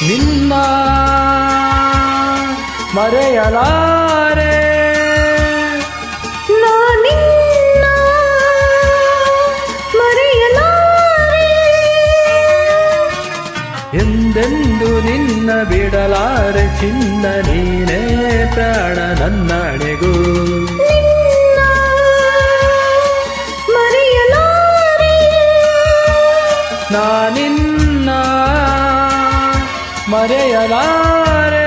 ನಿನ್ನ ಮರೆಯಲಾರೆ ನಾನಿನ್ನ ಮರೆಯಲಾರೆ ಎಂದೆಂದು ನಿನ್ನ ಬಿಡಲಾರೆ ಚಿನ್ನ ನೀನೇ ಪ್ರಾಣ ನನ್ನಡೆಗೂ ನಿನ್ನ ಮರೆಯಲಾರೆ ನಾನಿನ್ನ ಮರೆಯಲಾರೆ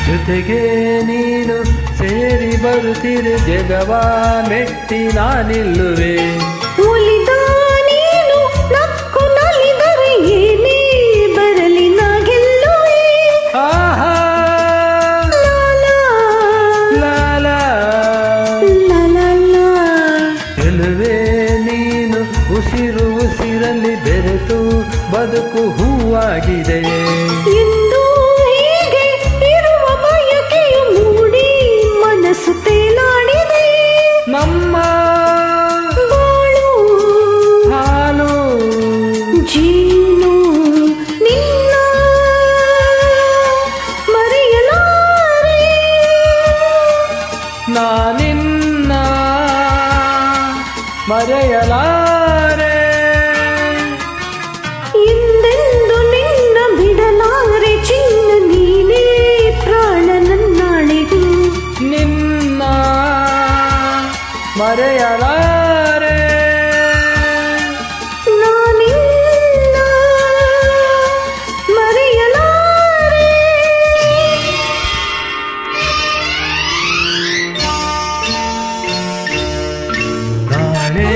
ಜೊತೆಗೆ ನೀನು ಸೇರಿ ಬರುತ್ತಿರೆ ಜಗವ ಮೆಟ್ಟಿ ನಾನಿಲ್ಲುವೆ ಉಳಿದ ನೀನು ನಕ್ಕು ನಲಿದರೆ ಏನೇ ಬರಲಿ ನಾ ಗೆಲ್ಲುವೆ ಆಹಾ ಲಾಲಾ ಲಾಲಾ ಲಾಲಾ ಗೆಲುವೆ ನೀನು ಉಸಿರು ಉಸಿರಲ್ಲಿ ಬೆರೆತು ಬದುಕು ಹೂವಾಗಿದೆ ಎಂದು ಹೀಗೆ ಇರುವ ಬಯಕೆಯು ಮೂಡಿ ಮನಸ್ಸು ತೇಲಾಡಿದೆ ನಮ್ಮ ಬಾಳು ಹಾಲು ಜೀನು ನಿನ್ನ ಮರೆಯಲಾರೆ ನಾನಿನ್ನ ಮರೆಯಲಾರೆ ಎಂದೆಂದು ನಿನ್ನ ಬಿಡಲಾರೆ ಚಿನ್ನ ನೀನೇ ಪ್ರಾಣ ನನ್ನಾಳೆಗೂ ನಿನ್ನ ಮರೆಯಲಾರೆ ನಾನಿನ್ನ ಮರೆಯಲಾರೆ ನಾಳೆ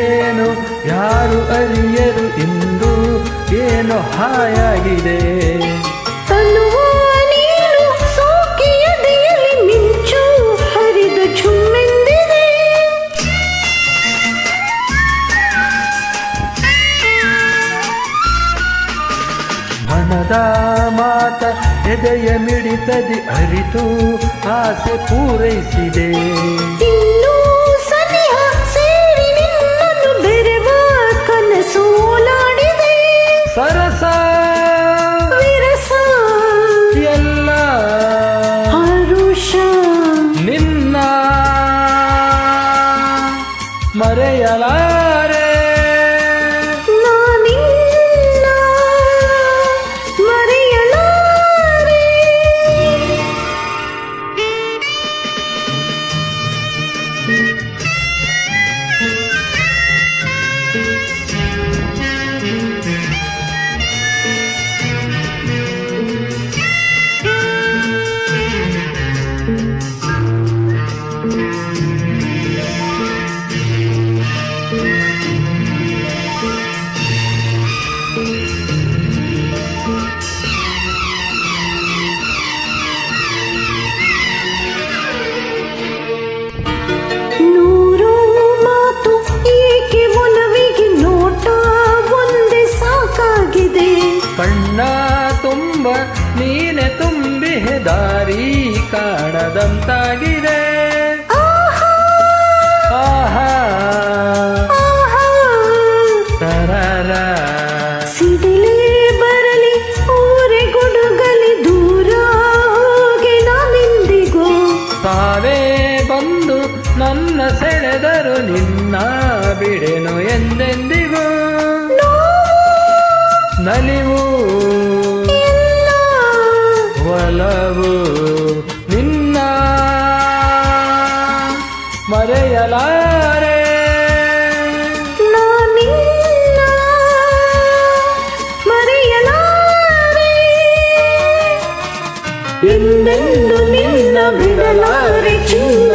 ಏನು ಯಾರು ಅರಿಯರು ಇಂದು ಏನು ಹಾಯಾಗಿದೆ ತನ್ನುವ ನೀರು ಸೋಕಿಯದೆಯಲ್ಲಿ ಮಿಂಚು ಹರಿದ ಝುಮ್ಮೆಂದಿದೆ ಮನದ ಮಾತ ಎದೆಯ ಮಿಡಿತದಿ ಅರಿತು ಆಸೆ ಪೂರೈಸಿದೆ ಇನ್ನೂ ಸನಿಹ ಸೇರಿ ನಿನ್ನನ್ನು ಬೆರೆವ ಕನಸು ಓಲಾಡಿದೆ ಸರಸ ವಿರಸ ಎಲ್ಲ ಹರುಷ ನಿನ್ನ ಮರೆಯಲಾರೆ ನಾನಿನ್ನ ಮರೆಯಲಾರೆ ನೂರು ಮಾತು ಏಕೆ ಒಲವಿಗೆ ನೋಟ ಒಂದೇ ಸಾಕಾಗಿದೆ ಕಣ್ಣ ತುಂಬ ನೀನೆ ತುಂಬಿ ದಾರಿ ಕಾಣದಂತಾಗಿದೆ ಆಹಾ ಆಹಾ ಆಹಾ ತರರ ಸಿಡಿಲೇ ಬರಲಿ ಊರೆ ಗುಡುಗಲಿ ದೂರ ಹೋಗಿ ನಾನಿಂದಿಗೂ ತಾವೇ ಬಂದು ನನ್ನ ಸೆಳೆದರು ನಿನ್ನ ಬಿಡೆನು ಎಂದೆಂದಿಗೂ ನಲಿವು ಇಲ್ಲ ಒಲವು ನಿನ್ನ ಮರೆಯಲಾರೆ ನಾನಿನ್ನ ಮರೆಯಲಾರೆ ಎಂದೆಂದು ನಿನ್ನ ಬಿಡಲಾರೆ ಚಿನ್ನ